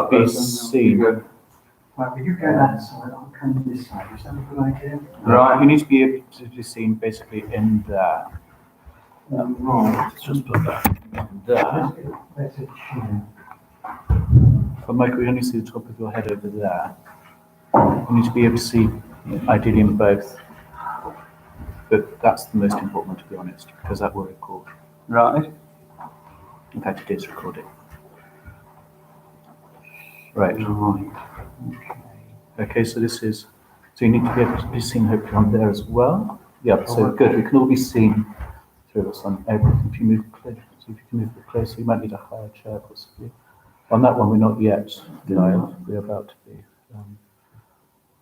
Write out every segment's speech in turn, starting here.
be seen. Right, will you go that side? I'll come this side. Is that a good idea? Right, you need to be able to be seen basically in there. Right. Let's just put that in there. That's a chair. But Michael, we only see the top of your head over there. You need to be able to see, ideally, in both. But that's the most important one, to be honest, because that will record. Right. In fact, it is recording. Right. Okay, so this is, so you need to be able to be seen hopefully on there as well. Yeah, so good. We can all be seen through us on everything. If you move closer, so if you can move a bit closer, you might need a higher chair possibly. On that one, we're not yet live. We're about to be.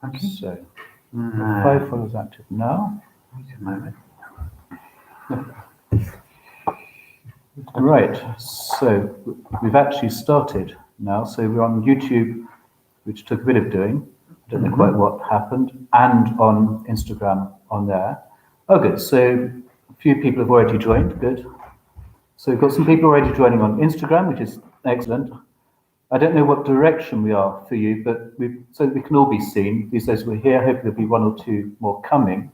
Okay. So, 5 followers active now. Wait a moment. Right, so we've actually started now. So we're on YouTube, which took a bit of doing. I don't know quite what happened, and on Instagram on there. Oh, good. So a few people have already joined. Good. So we've got some people already joining on Instagram, which is excellent. I don't know what direction we are for you, but so we can all be seen. These days we're here. Hopefully there'll be 1 or 2 more coming.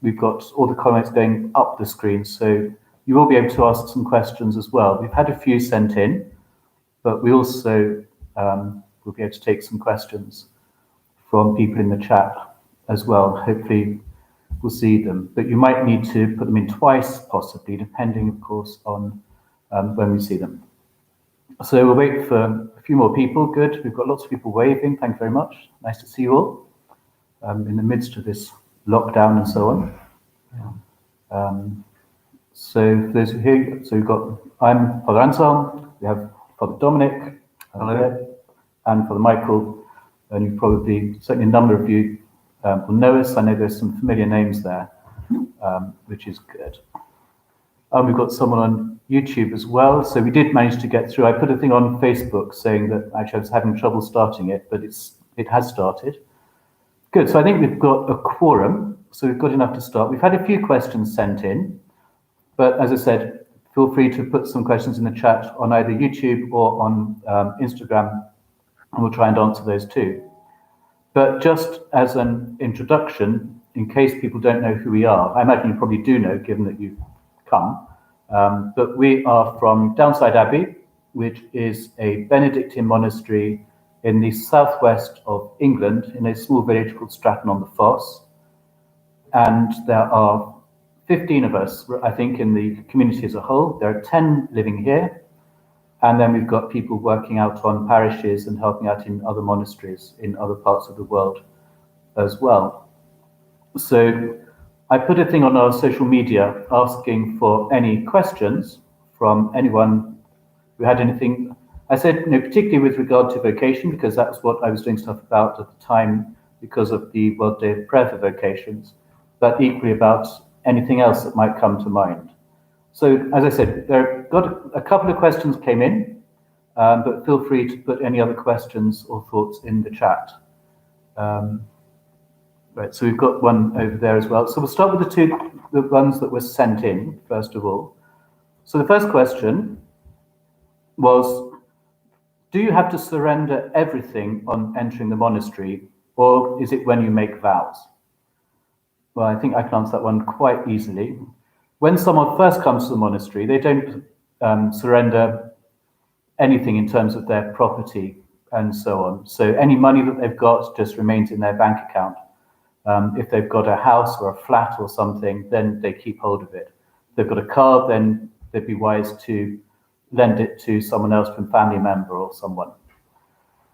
We've got all the comments going up the screen, so you will be able to ask some questions as well. We've had a few sent in, but we also will be able to take some questions from people in the chat as well. Hopefully we'll see them, but you might need to put them in twice, possibly, depending, of course, on when we see them. So we'll wait for a few more people. Good. We've got lots of people waving. Thank you very much. Nice to see you all in the midst of this lockdown and so on. So for those who are here, so we've got, I'm Father Anselm, we have Father Dominic, hello, and Father Michael, and you probably, certainly a number of you will know us. I know there's some familiar names there, which is good. We've got someone on YouTube as well. So we did manage to get through. I put a thing on Facebook saying that actually I was having trouble starting it, but it has started. Good, so I think we've got a quorum, so we've got enough to start. We've had a few questions sent in, but as I said, feel free to put some questions in the chat on either YouTube or on Instagram, and we'll try and answer those too. But just as an introduction, in case people don't know who we are, I imagine you probably do know, given that you've come, but we are from Downside Abbey, which is a Benedictine monastery in the southwest of England, in a small village called Stratton-on-the-Foss. And there are 15 of us, I think, in the community as a whole. There are 10 living here. And then we've got people working out on parishes and helping out in other monasteries in other parts of the world as well. So I put a thing on our social media asking for any questions from anyone who had anything. I said, particularly with regard to vocation, because that's what I was doing stuff about at the time because of the World Day of Prayer for Vocations, but equally about anything else that might come to mind. So, as I said, got a couple of questions came in, but feel free to put any other questions or thoughts in the chat. Right, so we've got one over there as well. So we'll start with the ones that were sent in, first of all. So the first question was, do you have to surrender everything on entering the monastery, or is it when you make vows? Well, I think I can answer that one quite easily. When someone first comes to the monastery, they don't surrender anything in terms of their property and so on. So any money that they've got just remains in their bank account. If they've got a house or a flat or something, then they keep hold of it. If they've got a car, then they'd be wise to lend it to someone else, from family member or someone.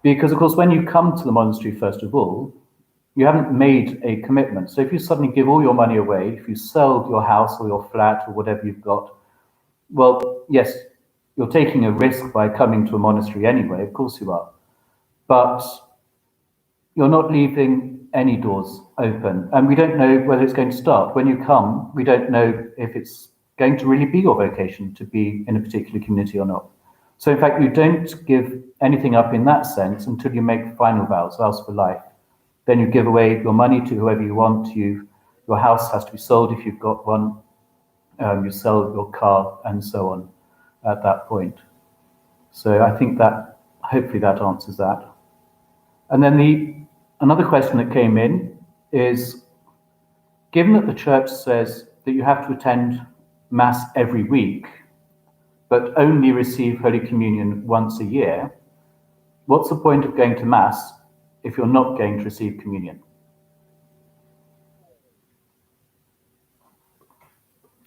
Because, of course, when you come to the monastery, first of all, you haven't made a commitment. So if you suddenly give all your money away, if you sell your house or your flat or whatever you've got, well, yes, you're taking a risk by coming to a monastery anyway, of course you are. But you're not leaving any doors open. And we don't know whether it's going to start. When you come, we don't know if it's going to really be your vocation to be in a particular community or not. So in fact, you don't give anything up in that sense until you make final vows, vows for life. Then you give away your money to whoever you want. Your house has to be sold if you've got one. You sell your car and so on at that point. So I think that hopefully that answers that. And then another question that came in is, given that the church says that you have to attend Mass every week, but only receive Holy Communion once a year, what's the point of going to Mass if you're not going to receive communion?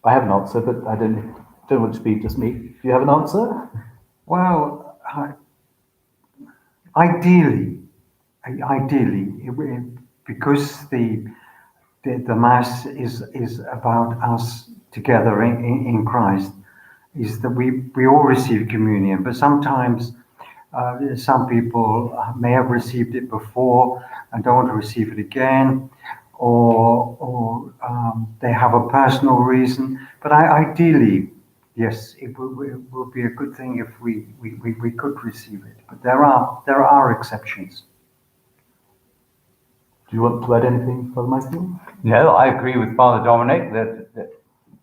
I have an answer, but I don't want to be just me. Do you have an answer? Well, ideally, because the Mass is about us together in Christ, is that we all receive communion, but sometimes some people may have received it before and don't want to receive it again, or they have a personal reason. But ideally, yes, it will be a good thing if we could receive it. But there are exceptions. Do you want to add anything, Father Michael? No, I agree with Father Dominic that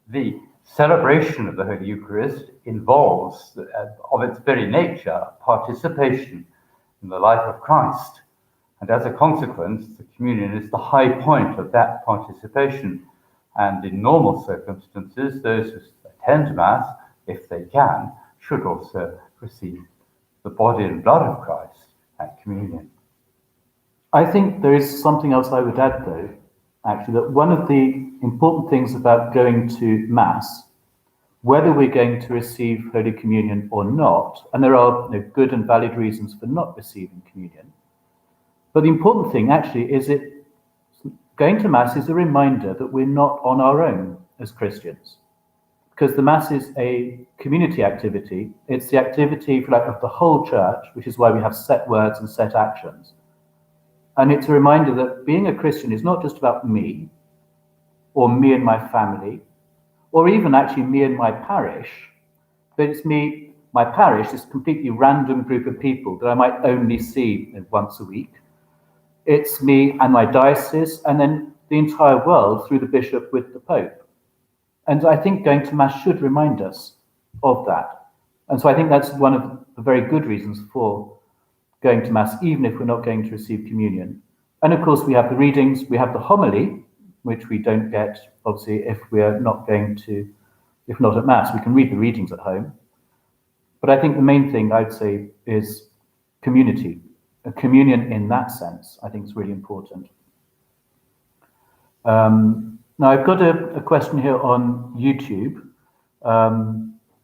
the celebration of the Holy Eucharist involves, of its very nature, participation in the life of Christ. And as a consequence, the communion is the high point of that participation. And in normal circumstances, those who attend Mass, if they can, should also receive the body and blood of Christ at communion. I think there is something else I would add, though, actually, that one of the important things about going to Mass, whether we're going to receive Holy Communion or not, and there are good and valid reasons for not receiving communion, but the important thing actually is going to Mass is a reminder that we're not on our own as Christians, because the Mass is a community activity. It's the activity, if you like, of the whole church, which is why we have set words and set actions. And it's a reminder that being a Christian is not just about me, or me and my family, or even actually me and my parish, but it's me, my parish, this completely random group of people that I might only see once a week. It's me and my diocese, and then the entire world through the bishop with the Pope. And I think going to Mass should remind us of that. And so I think that's one of the very good reasons for going to Mass, even if we're not going to receive communion. And of course, we have the readings, we have the homily, which we don't get, obviously, if we're not if not at Mass. We can read the readings at home. But I think the main thing I'd say is community. A communion in that sense, I think is really important. Now, I've got a question here on YouTube.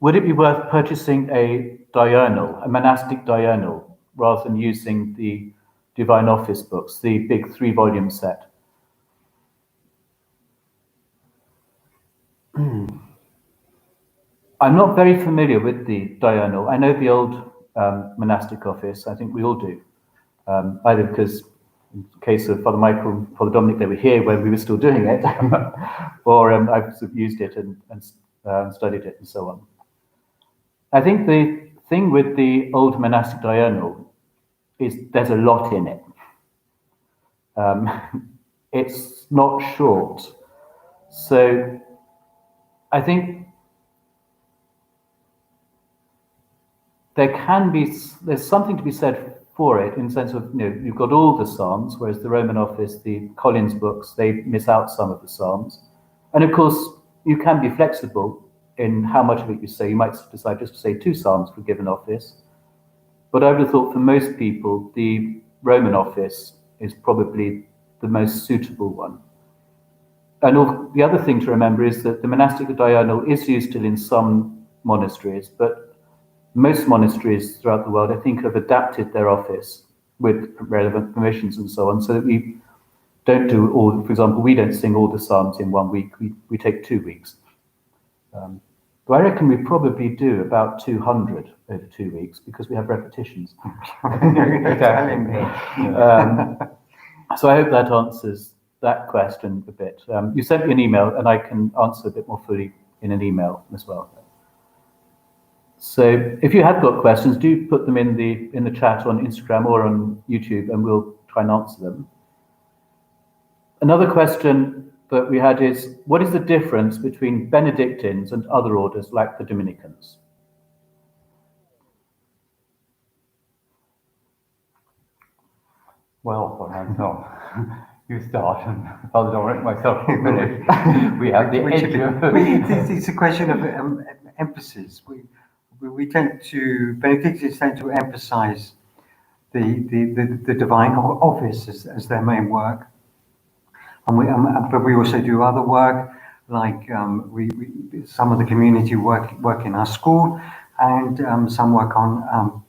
Would it be worth purchasing a diurnal, a monastic diurnal, rather than using the Divine Office books, the big 3-volume set? I'm not very familiar with the diurnal. I know the old monastic office. I think we all do. Either because, in the case of Father Michael and Father Dominic, they were here when we were still doing it, or I've sort of used it and studied it and so on. I think the thing with the old monastic diurnal is there's a lot in it. It's not short. So I think there's something to be said for it in the sense of, you've got all the Psalms, whereas the Roman Office, the Collins books, they miss out some of the Psalms. And of course, you can be flexible in how much of it you say. You might decide just to say 2 Psalms for a given office. But I would have thought for most people, the Roman Office is probably the most suitable one. And the other thing to remember is that the monastic diurnal is used still in some monasteries, but most monasteries throughout the world, I think, have adapted their office with relevant permissions and so on, so that we don't do all, for example, we don't sing all the Psalms in 1 week, we take 2 weeks. But I reckon we probably do about 200 over 2 weeks because we have repetitions. So I hope that answers that question a bit. You sent me an email and I can answer a bit more fully in an email as well. So if you have got questions, do put them in the chat on Instagram or on YouTube and we'll try and answer them. Another question that we had is, what is the difference between Benedictines and other orders like the Dominicans? Well, for hands-on, you start, and Father Dominic, myself, will finish. We have the edge of... It's a question of emphasis. We tend to, Benedictines tend to emphasize the divine office as their main work. But we also do other work, like some of the community work in our school, and some work on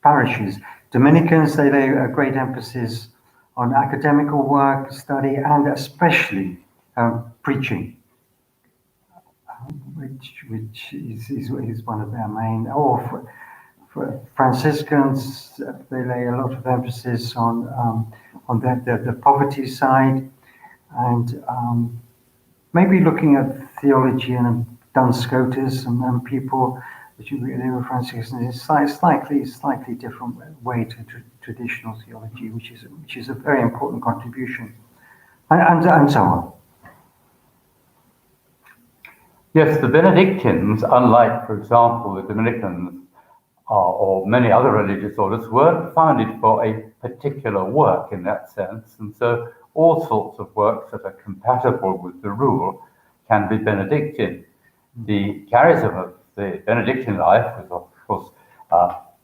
parishes. Dominicans, they lay a great emphasis on academical work, study, and especially preaching, which is one of their main. Or for Franciscans, they lay a lot of emphasis on the poverty side, and maybe looking at theology and Duns Scotus and people. They were Franciscans. It's slightly different way to traditional theology, which is a very important contribution, and so on. Yes, the Benedictines, unlike, for example, the Dominicans or many other religious orders, weren't founded for a particular work in that sense, and so all sorts of works that are compatible with the rule can be Benedictine. The charism of the Benedictine life was, of course,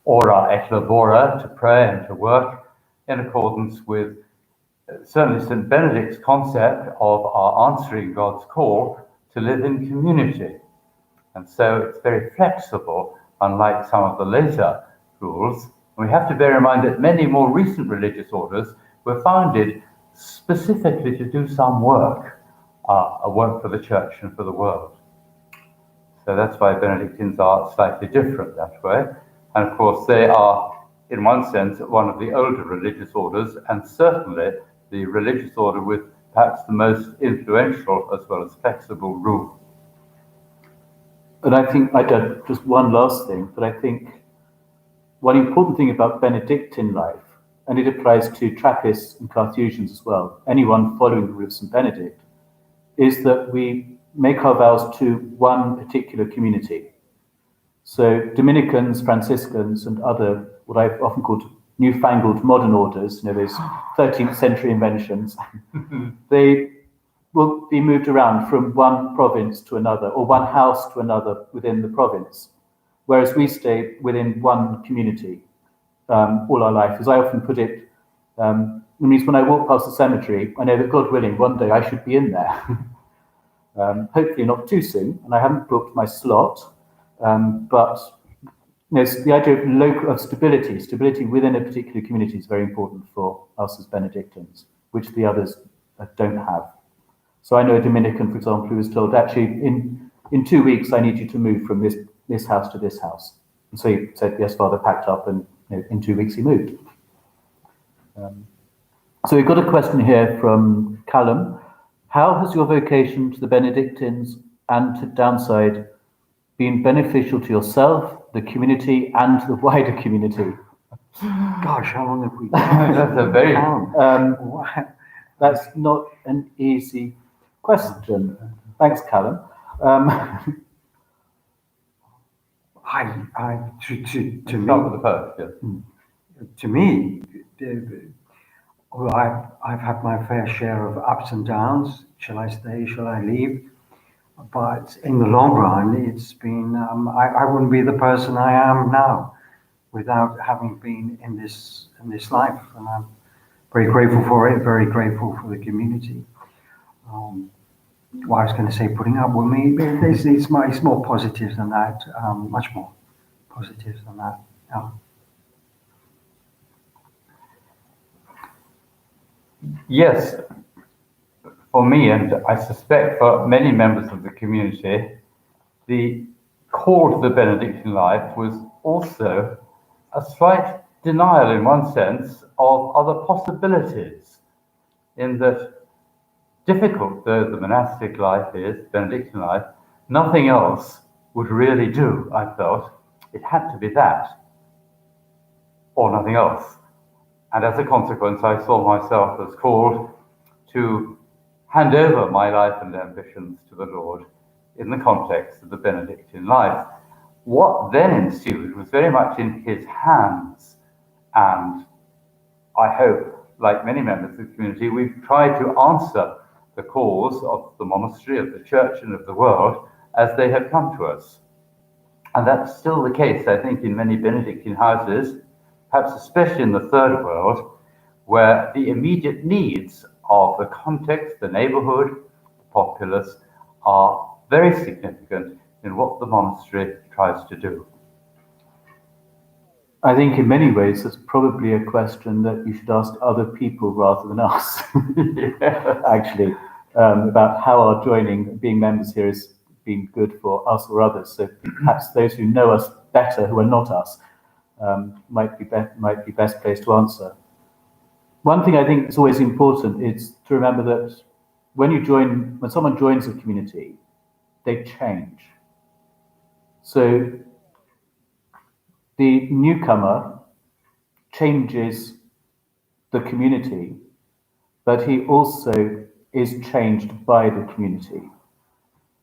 ora et labora, to pray and to work, in accordance with certainly St. Benedict's concept of our answering God's call to live in community. And so it's very flexible, unlike some of the later rules. We have to bear in mind that many more recent religious orders were founded specifically to do some work, a work for the church and for the world. So that's why Benedictines are slightly different that way. And of course, they are, in one sense, one of the older religious orders, and certainly the religious order with perhaps the most influential as well as flexible rule. And I think, just one last thing, but I think one important thing about Benedictine life, and it applies to Trappists and Carthusians as well, anyone following the rule of St. Benedict, is that we make our vows to one particular community. So Dominicans, Franciscans, and other, what I've often called newfangled modern orders, those 13th century inventions, they will be moved around from one province to another, or one house to another within the province, whereas we stay within one community all our life. As I often put it, it means when I walk past the cemetery, I know that, God willing, one day I should be in there. Hopefully not too soon, and I haven't booked my slot, but the idea of stability within a particular community is very important for us as Benedictines, which the others don't have. So I know a Dominican, for example, who was told, actually, in 2 weeks, I need you to move from this house to this house. And so he said, yes, Father, packed up, and in 2 weeks he moved. So we've got a question here from Callum. How has your vocation to the Benedictines and to Downside been beneficial to yourself, the community, and the wider community? Gosh, how long have we That's a very... That's not an easy question. Thanks, Callum. To me, Start with the first, yes. To me, I've had my fair share of ups and downs. Shall I stay? Shall I leave? But in the long run, it's been, I wouldn't be the person I am now without having been in this life. And I'm very grateful for it, very grateful for the community. What I was going to say, putting up with me, it's more positive than that, much more positive than that. Yeah. Yes, for me, and I suspect for many members of the community, the call to the Benedictine life was also a slight denial, in one sense, of other possibilities, in that, difficult though the monastic life is, Benedictine life, nothing else would really do, I felt. It had to be that, or nothing else. And as a consequence, I saw myself as called to hand over my life and ambitions to the Lord in the context of the Benedictine life. What then ensued was very much in his hands, and I hope like many members of the community, we've tried to answer the calls of the monastery, of the church, and of the world as they have come to us. And that's still the case, I think, in many Benedictine houses, perhaps especially in the Third World, where the immediate needs of the context, the neighborhood, the populace are very significant in what the monastery tries to do. I think in many ways it's probably a question that you should ask other people rather than us, actually, about how our joining, being members here, has been good for us or others. So perhaps those who know us better, who are not us, might be best placed to answer. One thing I think is always important is to remember that when someone joins a community, they change. So the newcomer changes the community, but he also is changed by the community.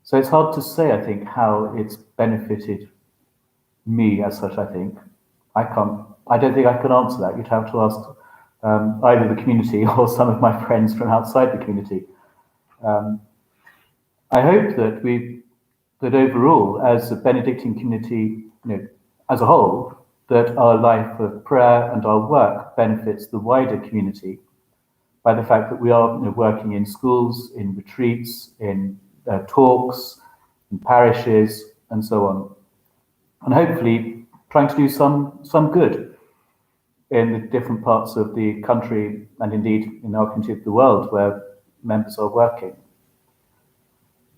So it's hard to say, I think, how it's benefited me as such, I think. I don't think I can answer that. You'd have to ask either the community or some of my friends from outside the community. I hope that overall, as a Benedictine community, as a whole, that our life of prayer and our work benefits the wider community by the fact that we are working in schools, in retreats, in talks, in parishes, and so on. And hopefully trying to do some good in the different parts of the country and indeed in our community of the world where members are working.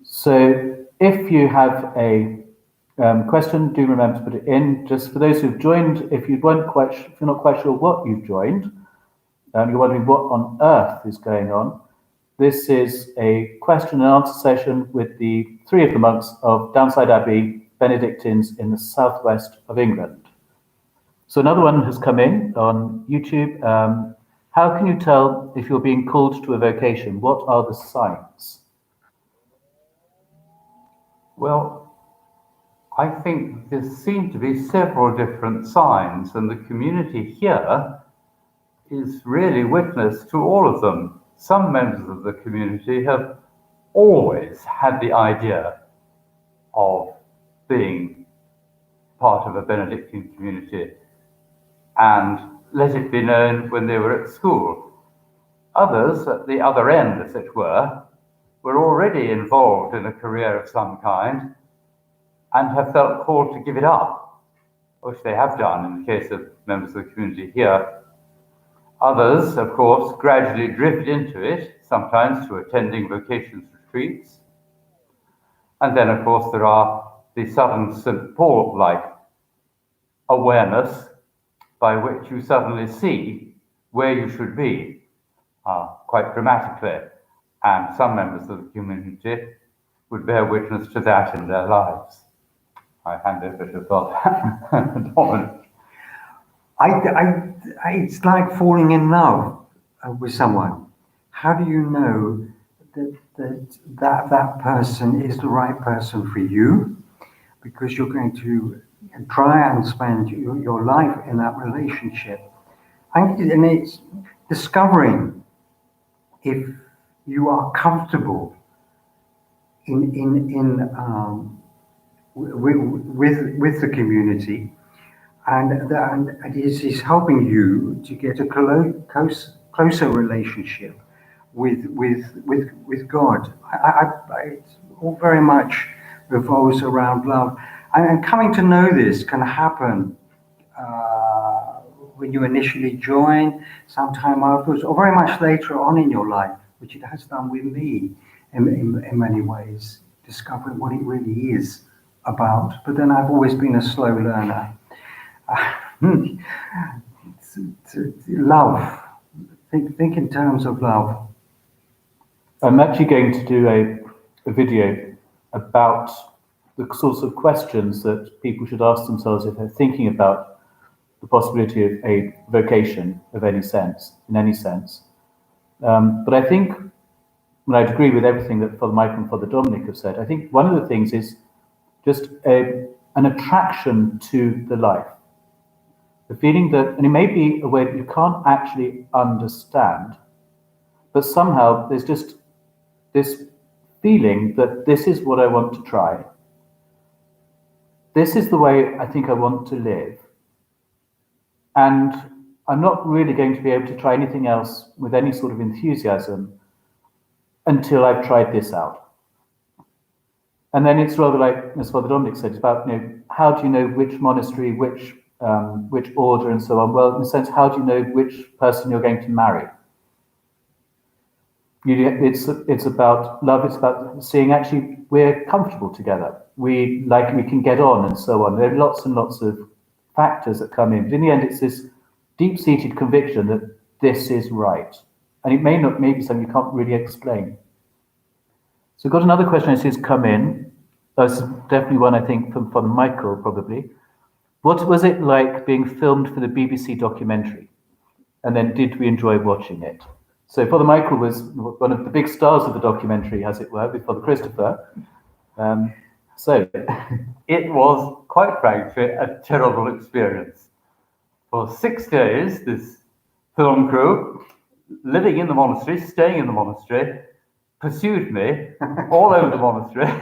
So if you have a question, do remember to put it in. Just for those who've joined, if you're not quite sure what you've joined, you're wondering what on earth is going on, this is a question and answer session with the three of the monks of Downside Abbey, Benedictines in the southwest of England. So another one has come in on YouTube. How can you tell if you're being called to a vocation? What are the signs? Well, I think there seem to be several different signs, and the community here is really witness to all of them. Some members of the community have always had the idea of being part of a Benedictine community and let it be known when they were at school. Others, at the other end, as it were already involved in a career of some kind and have felt called to give it up, which they have done in the case of members of the community here. Others, of course, gradually drift into it, sometimes to attending vocations retreats. And then, of course, there are the sudden St. Paul-like awareness by which you suddenly see where you should be, quite dramatically. And some members of the community would bear witness to that in their lives. I hand over to Father Dominic. It's like falling in love with someone. How do you know that person is the right person for you? Because you're going to try and spend your life in that relationship. And it's discovering if you are comfortable with the community, and it is helping you to get a closer relationship with God. It's all very much revolves around love, and coming to know this can happen when you initially join, sometime afterwards, or very much later on in your life, which it has done with me in many ways, discovering what it really is about. But then I've always been a slow learner. Love. Think in terms of love. I'm actually going to do a video about the sorts of questions that people should ask themselves if they're thinking about the possibility of a vocation of any sense, in any sense. But I think, and I'd agree with everything that Father Michael and Father Dominic have said, I think one of the things is just an attraction to the life. The feeling that, and it may be a way that you can't actually understand, but somehow there's just this feeling that this is what I want to try. This is the way I think I want to live. And I'm not really going to be able to try anything else with any sort of enthusiasm until I've tried this out. And then it's rather like, as Father Dominic said, it's about, how do you know which monastery, which order and so on? Well, in a sense, how do you know which person you're going to marry? It's about love, it's about seeing actually we're comfortable together. We can get on and so on. There are lots and lots of factors that come in. But in the end, it's this deep-seated conviction that this is right. And it may be something you can't really explain. So we've got another question I see has come in. That's definitely one, I think, from Father Michael, probably. What was it like being filmed for the BBC documentary? And then did we enjoy watching it? So Father Michael was one of the big stars of the documentary, as it were, with Father Christopher. It was, quite frankly, a terrible experience. For 6 days, this film crew, living in the monastery, staying in the monastery, pursued me all over the monastery,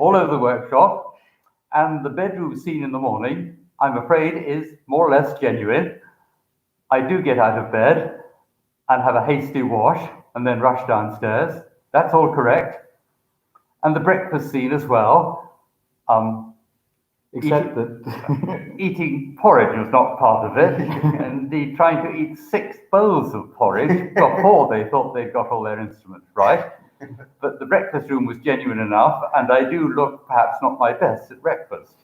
all over the workshop, and the bedroom scene in the morning, I'm afraid, is more or less genuine. I do get out of bed and have a hasty wash and then rush downstairs. That's all correct. And the breakfast scene as well. Except that eating porridge was not part of it. And trying to eat 6 bowls of porridge before they thought they'd got all their instruments right. But the breakfast room was genuine enough, and I do look perhaps not my best at breakfast.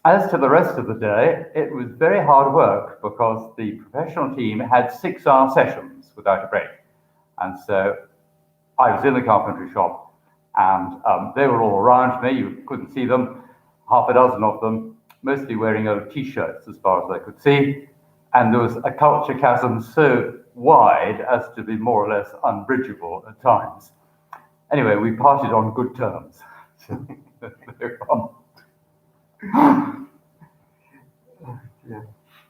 As to the rest of the day, it was very hard work because the professional team had 6-hour sessions without a break. And so I was in the carpentry shop, and they were all around me. You couldn't see them, half a dozen of them, mostly wearing old T-shirts as far as I could see. And there was a culture chasm so wide as to be more or less unbridgeable at times. Anyway, we parted on good terms.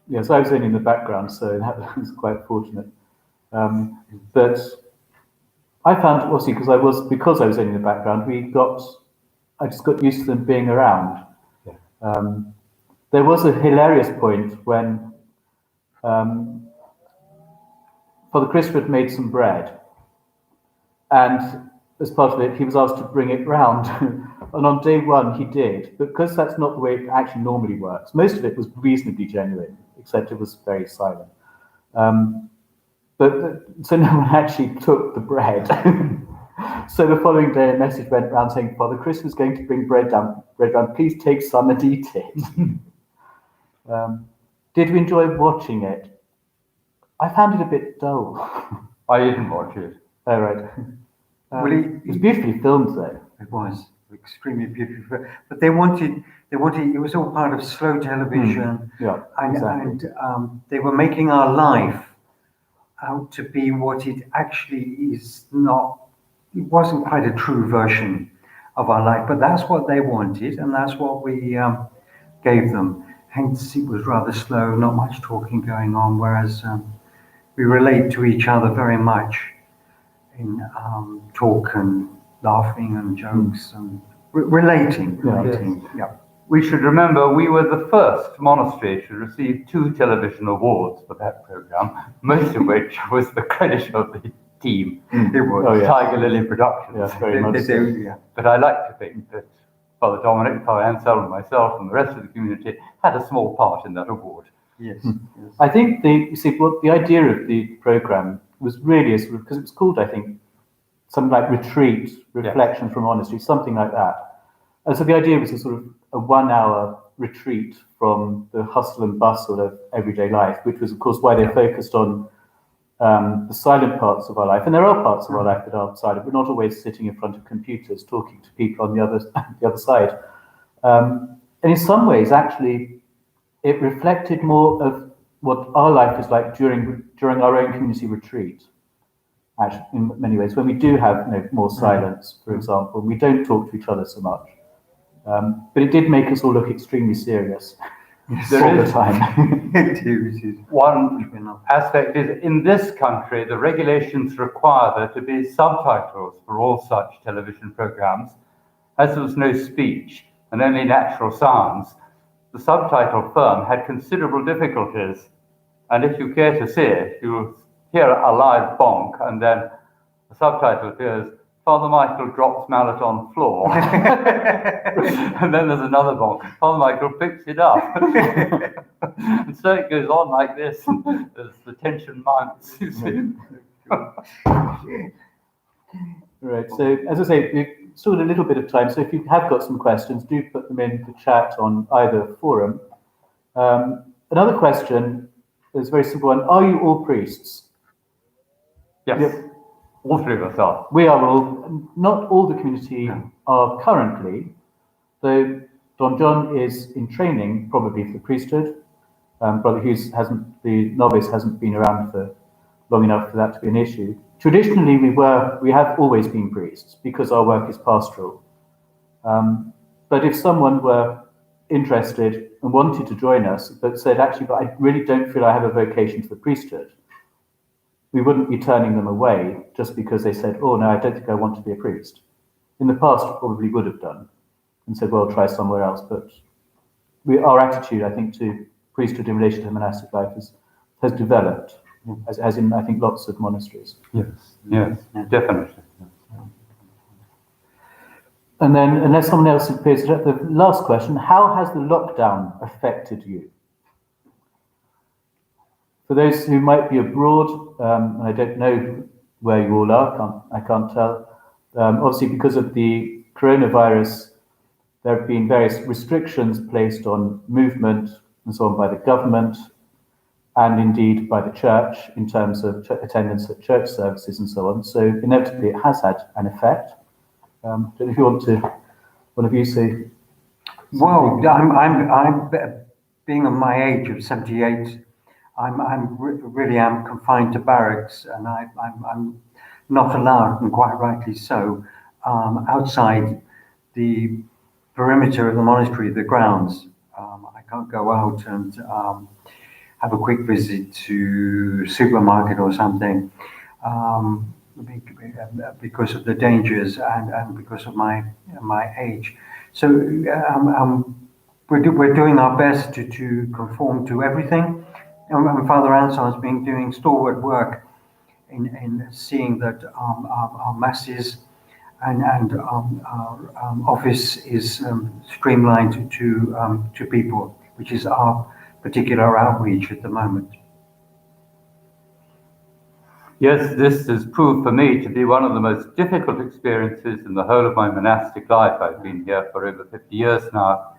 Yes, I was only in the background, so that was quite fortunate. But I found, obviously, because I was only in the background, I just got used to them being around. There was a hilarious point when Father Christopher had made some bread, and as part of it, he was asked to bring it round. And on day one, he did, but because that's not the way it actually normally works. Most of it was reasonably genuine, except it was very silent. So no one actually took the bread. So the following day, a message went around saying, Father Chris was going to bring bread down. Please take some and eat it. Did we enjoy watching it? I found it a bit dull. I didn't watch it. Oh, right. It was beautifully filmed, though. It was extremely beautiful, but they wanted. It was all part of slow television. Yeah, exactly. And they were making our life out to be what it actually is not. It wasn't quite a true version of our life, but that's what they wanted, and that's what we gave them. Hence, it was rather slow, not much talking going on, whereas we relate to each other very much in talk and laughing and jokes and relating. Yeah. We should remember we were the first monastery to receive 2 television awards for that program, most of which was the credit of the team. It was Tiger Lily Productions. Yes, very much so. Yeah. But I like to think that Father Dominic, Father Anselm, myself, and the rest of the community had a small part in that award. Yes. I think the idea of the program was really because it was called, I think, something like Retreat, Reflection from Monastery, something like that. And so the idea was a sort of a 1-hour retreat from the hustle and bustle of everyday life, which was, of course, why they focused on the silent parts of our life. And there are parts of our life that are silent. We're not always sitting in front of computers talking to people on the other side. And in some ways, actually, it reflected more of what our life is like during our own community retreat. Actually, in many ways, when we do have more silence, for example, we don't talk to each other so much. But it did make us all look extremely serious. There all the is time. one aspect is in this country, the regulations require there to be subtitles for all such television programs. As there was no speech and only natural sounds, the subtitle firm had considerable difficulties. And if you care to see it, you'll hear a live bonk, and then the subtitle appears, Father Michael drops mallet on floor. And then there's another bonk, Father Michael picks it up. And so it goes on like this, and as the tension mounts, you see. Right, so as I say, we've still got a little bit of time, so if you have got some questions, do put them in the chat on either forum. Another question is a very simple one. Are you all priests? Yes, Yep. all three of us are. We are all, not all the community are currently, though Don John is in training probably for the priesthood. Brother Hughes the novice hasn't been around for long enough for that to be an issue. Traditionally, we have always been priests because our work is pastoral. But if someone were interested and wanted to join us, but said, actually, but I really don't feel I have a vocation to the priesthood, we wouldn't be turning them away just because they said, oh, no, I don't think I want to be a priest. In the past, we probably would have done and said, well, try somewhere else. But our attitude, I think, to priesthood in relation to monastic life has developed, as in, I think, lots of monasteries. Yes, definitely. And then, unless someone else appears, the last question, how has the lockdown affected you? For those who might be abroad, and I don't know where you all are, I can't tell. Obviously, because of the coronavirus, there have been various restrictions placed on movement and so on by the government, and indeed by the church in terms of attendance at church services and so on. So inevitably, it has had an effect. I don't know if you want to, one of you say. Well, I'm being of my age of 78. Really am confined to barracks, and I'm not allowed, and quite rightly so, outside the perimeter of the monastery, the grounds. I can't go out and have a quick visit to supermarket or something because of the dangers and because of my age. So we're doing our best to conform to everything. And Father Anson's been doing stalwart work in seeing that our masses and our office is streamlined to people, which is our particular outreach at the moment. Yes, this has proved for me to be one of the most difficult experiences in the whole of my monastic life. I've been here for over 50 years now,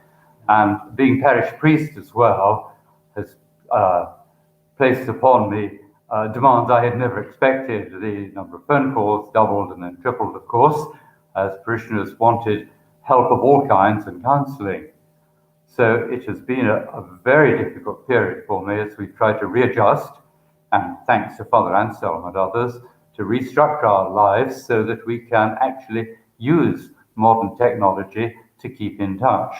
and being parish priest as well has placed upon me demands I had never expected. The number of phone calls doubled and then tripled, of course, as parishioners wanted help of all kinds and counselling. So it has been a very difficult period for me as we've tried to readjust, and thanks to Father Anselm and others, to restructure our lives so that we can actually use modern technology to keep in touch.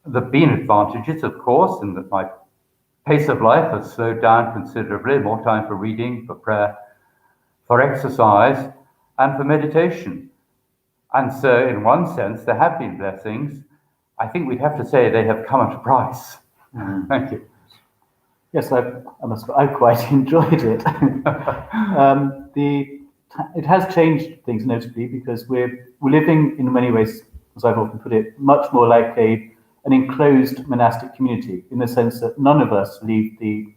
There have been advantages, of course, in that my pace of life has slowed down considerably, more time for reading, for prayer, for exercise, and for meditation. And so, in one sense, there have been blessings. I think we'd have to say they have come at a price. Thank you. Yes, I quite enjoyed it. It has changed things notably because we're living in many ways, as I've often put it, much more like an enclosed monastic community, in the sense that none of us leave the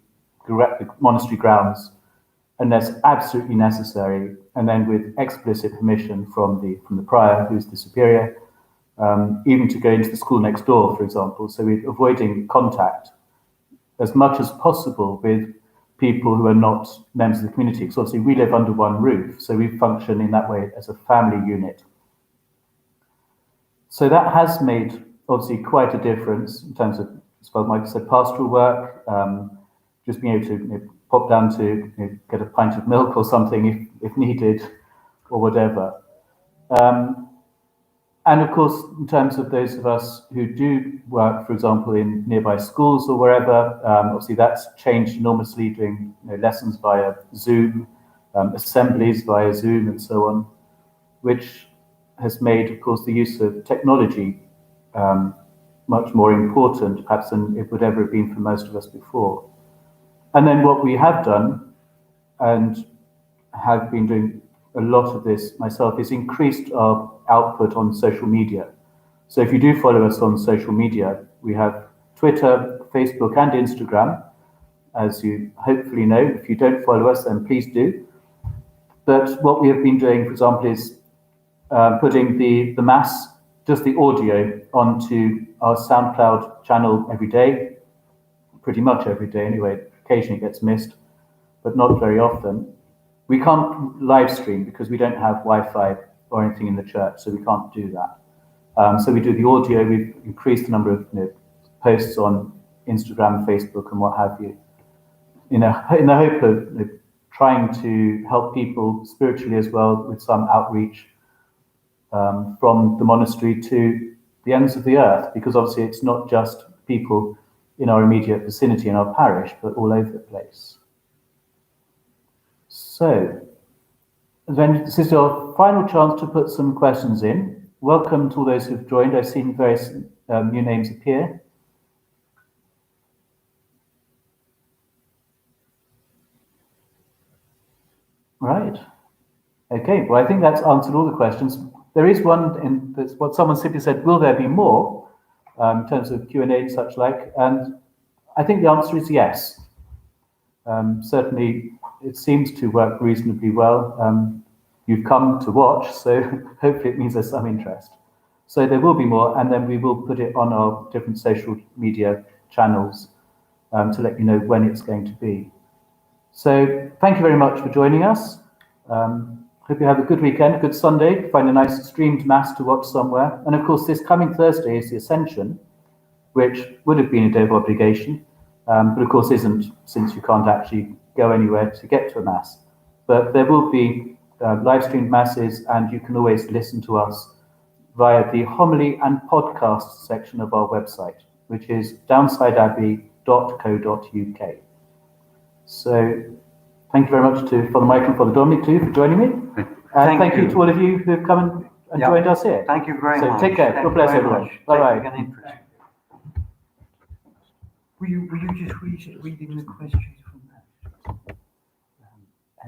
monastery grounds unless absolutely necessary, and then with explicit permission from the prior, who's the superior, even to go into the school next door, for example. So we're avoiding contact as much as possible with people who are not members of the community. Because obviously we live under one roof, so we function in that way as a family unit. So that has made obviously quite a difference in terms of, as Father Michael said, pastoral work, just being able to pop down to get a pint of milk or something if needed, or whatever. And of course, in terms of those of us who do work, for example, in nearby schools or wherever, obviously that's changed enormously, doing lessons via Zoom, assemblies via Zoom and so on, which has made, of course, the use of technology much more important, perhaps, than it would ever have been for most of us before. And then what we have done, and have been doing a lot of this myself, is increased our output on social media. So if you do follow us on social media, we have Twitter, Facebook, and Instagram, as you hopefully know. If you don't follow us, then please do. But what we have been doing, for example, is putting the Mass, just the audio, onto our SoundCloud channel every day, pretty much every day anyway. Occasionally it gets missed, but not very often. We can't live stream because we don't have Wi-Fi or anything in the church, so we can't do that. So we do the audio. We've increased the number of posts on Instagram, Facebook, and what have you, in the hope of trying to help people spiritually as well, with some outreach from the monastery to the ends of the earth, because obviously it's not just people in our immediate vicinity in our parish, but all over the place. So then this is your final chance to put some questions in. Welcome to all those who've joined. I've seen various new names appear. Right. Okay, well, I think that's answered all the questions. There is one, in that's what someone simply said, will there be more in terms of Q&A and such like? And I think the answer is yes. Certainly, it seems to work reasonably well. You've come to watch, so hopefully it means there's some interest. So there will be more, and then we will put it on our different social media channels to let you know when it's going to be. So thank you very much for joining us. Hope you have a good weekend, a good Sunday. Find a nice streamed Mass to watch somewhere. And of course, this coming Thursday is the Ascension, which would have been a day of obligation, but of course isn't, since you can't actually go anywhere to get to a Mass. But there will be live streamed Masses, and you can always listen to us via the homily and podcast section of our website, which is downsideabbey.co.uk. So thank you very much to Father Michael and Father Dominic too for joining me. And thank you to all of you who have come and joined us here. Thank you very much. So take care. God bless everyone. Bye-bye. Will you just read him the questions from that?